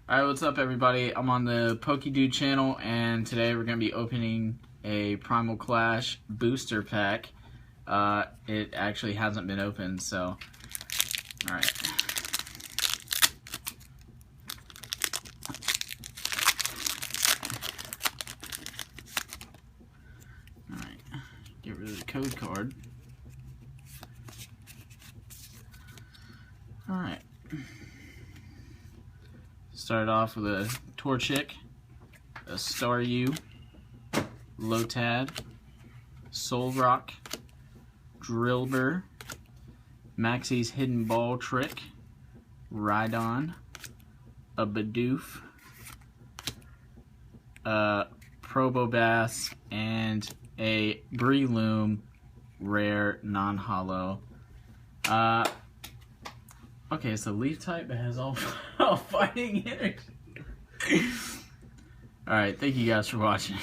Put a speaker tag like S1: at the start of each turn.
S1: Alright, what's up everybody? I'm on the PokeDude channel, and today we're going to be opening a Primal Clash booster pack. It actually hasn't been opened, so... Alright. Alright, get rid of the code card. Alright. Start off with a Torchic, a Staryu, Lotad, Solrock, Drillbur, Maxie's Hidden Ball Trick, Rhydon, a Bidoof, a Probobass, and a Breloom rare non-holo. Okay, it's a leaf type that has all fighting energy. Alright, thank you guys for watching.